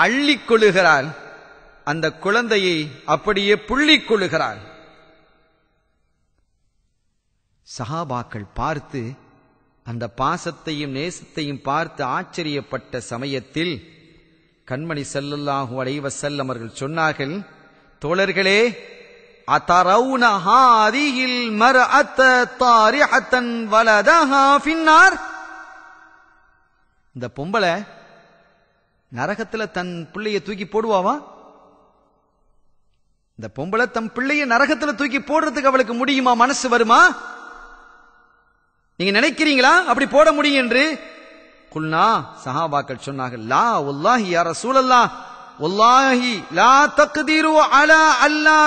அள்ளிக் கொள்ளுகிறாள். அந்த குழந்தையை அப்படியே புள்ளிக் கொள்ளுகிறாள். சஹாபாக்கள் பார்த்து அந்த பாசத்தையும் நேசத்தையும் பார்த்து ஆச்சரியப்பட்ட சமயத்தில் கண்மணி ஸல்லல்லாஹு அலைஹி வஸல்லம் அவர்கள் சொன்னார்கள், தோழர்களே, அதரவுன ஹாதிஹில் மர்அத தாரிஹத்தன் வலதஹா ஃபின்னார். இந்த பொம்பளை நரகத்துல தன் பிள்ளையை தூக்கி போடுவாவா? இந்த பொம்பளை தன் பிள்ளையை நரகத்துல தூக்கி போடுறதுக்கு அவளுக்கு முடியுமா? மனசு வருமா? நீங்க நினைக்கிறீங்களா அப்படி போட முடியும் என்று? குல்னா, சஹாபாக்கள் சொன்னார்கள், லா வல்லாஹி யா ரசூலல்லாஹ், வல்லாஹி லா தக்தீரு அலா அல்லா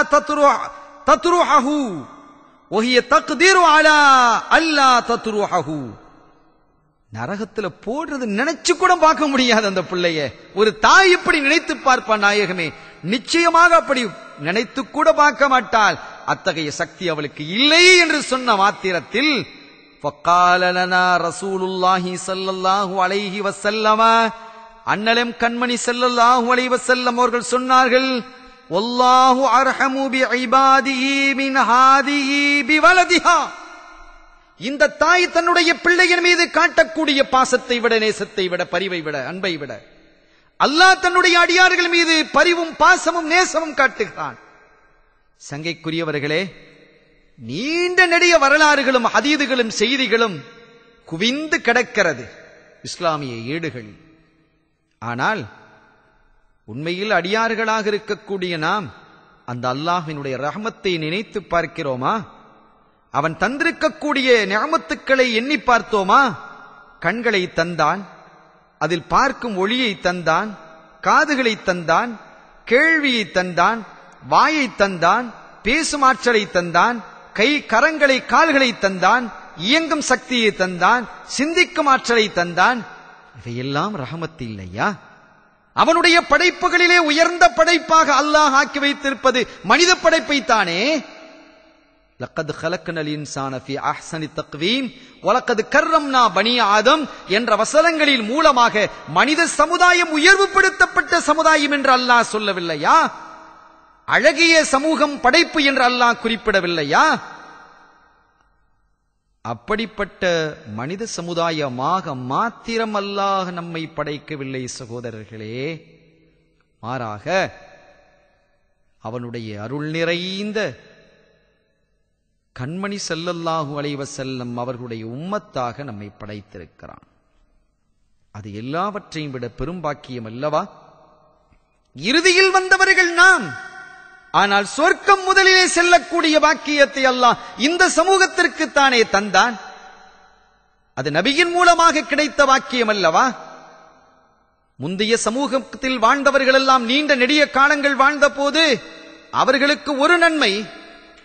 தத்ருஹு வஹிய தக்தீரு அலா அல்லா தத்ருஹு. நரகத்துல போடுறது நினைச்சு கூட பார்க்க முடியாது அந்த பிள்ளைய. ஒரு தாய் இப்படி நினைத்து பார்ப்பான் நாயகமே? நிச்சயமாக அப்படி நினைத்து கூட பார்க்க மாட்டாள். அத்தகைய சக்தி அவளுக்கு இல்லை என்று சொன்ன மாத்திரத்தில் فقال لنا رسول الله صلى الله عليه وسلم, அன்னலம் கண்மணி ஸல்லல்லாஹு அலைஹி வஸல்லம் அவர்கள் சொன்னார்கள், வல்லாஹு அர்ஹமு பிஇபாதிஹி மின் ஹாதிஹி பிவலதிஹா. இந்த தாய் தன்னுடைய பிள்ளையின் மீது காட்டக்கூடிய பாசத்தை விட, நேசத்தை விட, பரிவை விட, அன்பை விட அல்லாஹ் தன்னுடைய அடியார்கள் மீது பரிவும் பாசமும் நேசமும் காட்டுகிறான். சங்கைக்குரியவர்களே, நீண்ட நெடிய வரலாறுகளும் ஹதீதுகளும் செய்திகளும் குவிந்து கிடக்கிறது இஸ்லாமிய ஏடுகள். ஆனால் உண்மையில் அடியார்களாக இருக்கக்கூடிய நாம் அந்த அல்லாஹ்வினுடைய ரஹ்மத்தை நினைத்து பார்க்கிறோமா? அவன் தந்திருக்கக்கூடிய நிஅமத்துக்களை எண்ணி பார்த்தோமா? கண்களை தந்தான், அதில் பார்க்கும் ஒளியை தந்தான், காதுகளை தந்தான், கேள்வியை தந்தான், வாயை தந்தான், பேசும் ஆற்றலை தந்தான், கை கரங்களை கால்களை தந்தான், இயங்கும் சக்தியை தந்தான், சிந்திக்கும் ஆற்றலை தந்தான். இவையெல்லாம் ரஹமத் இல்லையா? அவனுடைய படைப்புகளிலே உயர்ந்த படைப்பாக அல்லாஹ் ஆக்கி வைத்திருப்பது மனித படைப்பை தானே. லக்கத் ஹலக்னல் இன்சான ஃபீ அஹ்ஸனி தக்வீம் வலக்கத் கர்ரம்னா பனி ஆதம் என்ற வசனங்களின் மூலமாக மனித சமுதாயம் உயர்வுபடுத்தப்பட்ட சமுதாயம் என்று அல்லாஹ் சொல்லவில்லையா? அழகிய சமூகம் படைப்பு என்று அல்லாஹ் குறிப்பிடவில்லையா? அப்படிப்பட்ட மனித சமுதாயமாக மாத்திரம் அல்லாஹ் நம்மை படைக்கவில்லை சகோதரர்களே. மாறாக அவனுடைய அருள் நிறைந்த கண்மணி ஸல்லல்லாஹு அலைஹி வஸல்லம் அவர்களுடைய உம்மத்தாக நம்மை படைத்திருக்கிறான். அது எல்லாவற்றையும் விட பெரும்பாக்கியம் அல்லவா? இறுதியில் வந்தவர்கள் நாம். ஆனால் சொர்க்கம் முதலிலே செல்லக்கூடிய பாக்கியத்தை அல்லாஹ் இந்த சமூகத்திற்கு தானே தந்தான். அது நபியின் மூலமாக கிடைத்த பாக்கியம் அல்லவா? முந்தைய சமூகத்தில் வாழ்ந்தவர்கள் எல்லாம் நீண்ட நெடிய காலங்கள் வாழ்ந்த போது அவர்களுக்கு ஒரு நன்மை,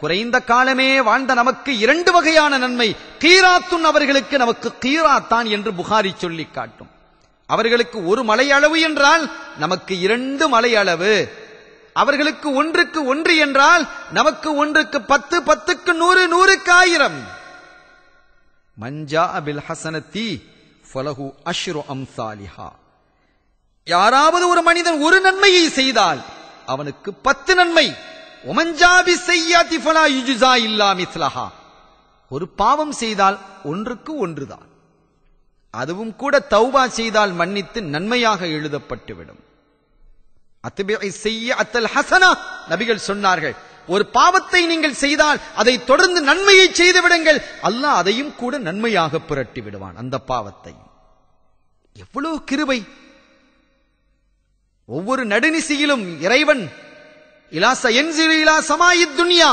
குறைந்த காலமே வாழ்ந்த நமக்கு 2 வகையான நன்மை. கீராத்துன் அவர்களுக்கு நமக்கு கீராத்தான் என்று புகாரி சொல்லி காட்டும். அவர்களுக்கு 1 மலை அளவு என்றால் நமக்கு 2 மலை அளவு. அவர்களுக்கு 1க்கு 1 என்றால் நமக்கு 1க்கு 10, 10க்கு 100, 100க்கு 1000. மஞ்சா பில் ஹஸனத்தி ஃபலஹு அஷ்ரு அம்சாலிஹா. யாராவது ஒரு மனிதன் ஒரு நன்மையை செய்தால் அவனுக்கு 10 நன்மை. ஒமஞ்சா பிஸ்ஸய்யாத்தி ஃபலா யுஜ்ஸா இல்லா மிஸ்லஹா. ஒரு பாவம் செய்தால் 1க்கு 1 தான். அதுவும் கூட தௌபா செய்தால் மன்னித்து நன்மையாக எழுதப்பட்டுவிடும். அத்பிஇ ஸய்யிஅத்தல் ஹஸனா, நபிகள் சொன்னார்கள், ஒரு பாவத்தை நீங்கள் செய்தால் அதை தொடர்ந்து நன்மையை செய்து விடுங்கள், அல்லாஹ் அதையும் கூட நன்மையாக புரட்டி விடுவான். அந்த பாவத்தை எவ்வளவு கிருபை! ஒவ்வொரு நடுநிசியிலும் இறைவன் இலா ஸயன்ஸிலு இலா ஸமாயித் துன்யா,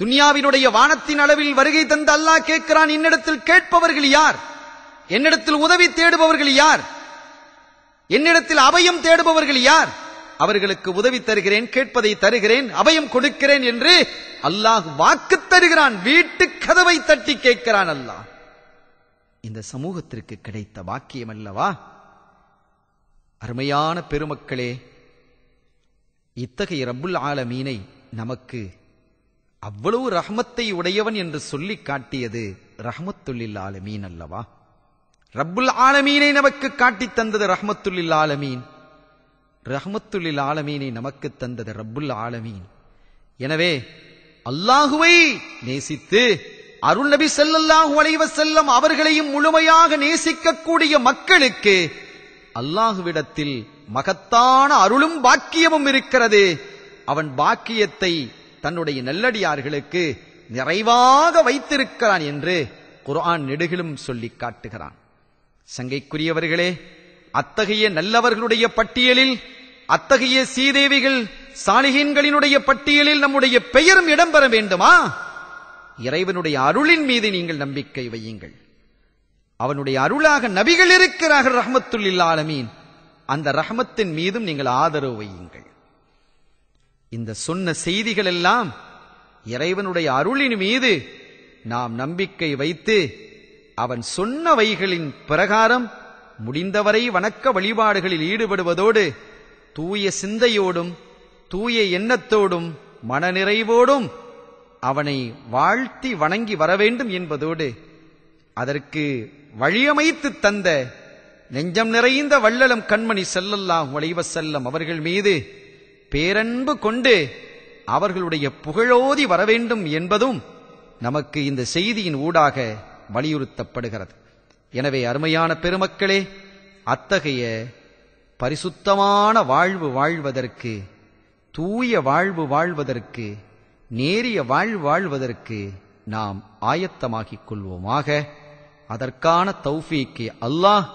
துன்யாவினுடைய வானத்தின் அளவில் வருகை தந்து அல்லாஹ் கேட்கிறான், என்னிடத்தில் கேட்பவர்கள் யார்? என்னிடத்தில் உதவி தேடுபவர்கள் யார்? என்னிடத்தில் அபயம் தேடுபவர்கள் யார்? அவர்களுக்கு உதவி தருகிறேன், கேட்பதை தருகிறேன், அபயம் கொடுக்கிறேன் என்று அல்லாஹ் வாக்கு தருகிறான். வீட்டு கதவை தட்டி கேட்கிறான் அல்லாஹ். இந்த சமூகத்திற்கு கிடைத்த வாக்கியம் அல்லவா? அருமையான பெருமக்களே, இத்தகைய ரப்புல் ஆலமீனை நமக்கு அவ்வளவு ரஹ்மத்தை உடையவன் என்று சொல்லி காட்டியது ரஹ்மத்துல்லில் ஆலமீன் அல்லவா? ரப்புல் ஆலமீனை நமக்கு காட்டி தந்தது ரஹ்மத்துல்லில் ஆலமீன். ரஹ்மத்துல் ஆலமீனை நமக்கு தந்தது ரப்புல் ஆலமீன். எனவே அல்லாஹுவை நேசித்து அருள் நபி ஸல்லல்லாஹு அலைஹி வஸல்லம் அவர்களையும் முழுமையாக நேசிக்கக்கூடிய மக்களுக்கு அல்லாஹுவிடத்தில் மகத்தான அருளும் பாக்கியமும் இருக்கிறது. அவன் பாக்கியத்தை தன்னுடைய நல்லடியார்களுக்கு நிறைவாக வைத்திருக்கிறான் என்று குர்ஆன் நெடுகிலும் சொல்லி காட்டுகிறான். சங்கைக்குரியவர்களே, அத்தகைய நல்லவர்களுடைய பட்டியலில், அத்தகைய சீதேவிகள் சாலிஹீன்களினுடைய பட்டியலில் நம்முடைய பெயரும் இடம்பெற வேண்டுமா? இறைவனுடைய அருளின் மீது நீங்கள் நம்பிக்கை வையுங்கள். அவனுடைய அருளாக நபிகள் இருக்கிறார்கள் ரஹ்மத்துல் ஆலமீன். அந்த ரஹ்மத்தின் மீதும் நீங்கள் ஆதரவு வையுங்கள். இந்த சொன்ன செய்திகள் எல்லாம் இறைவனுடைய அருளின் மீது நாம் நம்பிக்கை வைத்து அவன் சொன்னவைகளின் பிரகாரம் முடிந்தவரை வணக்க வழிபாடுகளில் ஈடுபடுவதோடு தூய சிந்தையோடும் தூய எண்ணத்தோடும் மனநிறைவோடும் அவனை வாழ்த்தி வணங்கி வரவேண்டும் என்பதோடு அதற்கு வழியமைத்து தந்த நெஞ்சம் நிறைந்த வள்ளலம் கண்மணி ஸல்லல்லாஹு அலைஹி வஸல்லம் அவர்கள் மீது பேரன்பு கொண்டு அவர்களுடைய புகழோதி வரவேண்டும் என்பதும் நமக்கு இந்த செய்தியின் ஊடாக வலியுறுத்தப்படுகிறது. எனவே அருமையான பெருமக்களே, அத்தகைய பரிசுத்தமான வாழ்வு வாழ்வதற்கு, தூய வாழ்வு வாழ்வதற்கு, நேரிய வாழ்வு வாழ்வதற்கு நாம் ஆயத்தமாகிக் கொள்வோமாக. அதற்கான தௌஃபீக்கை அல்லாஹ்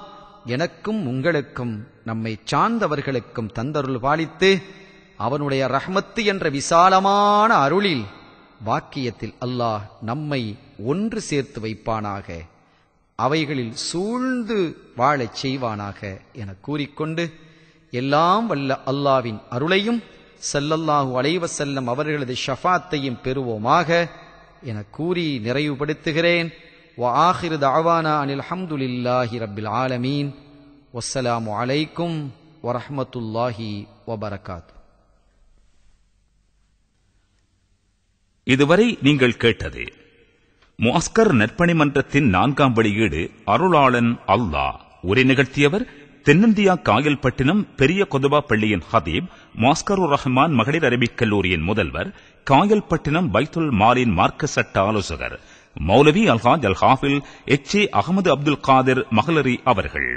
எனக்கும் உங்களுக்கும் நம்மை சார்ந்தவர்களுக்கும் தந்தருள் பாலித்து அவனுடைய ரஹ்மத்து என்ற விசாலமான அருளில் வாக்கியத்தில் அல்லாஹ் நம்மை ஒன்று சேர்த்து வைப்பானாக, அவைகளில் சூழ்ந்து வாழச் செய்வானாக என கூறிக்கொண்டு எல்லாம் வல்ல அல்லாவின் அருளையும் ஸல்லல்லாஹு அலைஹி வஸல்லம் அவர்களது ஷஃபாத்தையும் பெறுவோமாக என கூறி நிறைவுபடுத்துகிறேன். وآخر دعوانا أن الحمد لله رب العالمين والسلام عليكم ورحمة الله وبركاته. இதுவரை நீங்கள் கேட்டது முஅஸ்கர் நற்பணி மன்றத்தின் 4ஆம் வெளியீடு அருளாளன் அல்லாஹ். உரை நிகழ்த்தியவர் தென்னிந்தியா காயல்பட்டினம் பெரிய கொதுபா பள்ளியின் ஹதீப், மாஸ்கருர் ரஹ்மான் மகளிர் அரபிக் கல்லூரியின் முதல்வர், காயல்பட்டினம் பைத்துல் மாலின் மார்க்க சட்ட ஆலோசகர் மௌலவி அல்ஹாஜ் அல் ஹாஃபில் எச்.ஏ. அகமது அப்துல் காதிர் மகளரி அவர்கள்.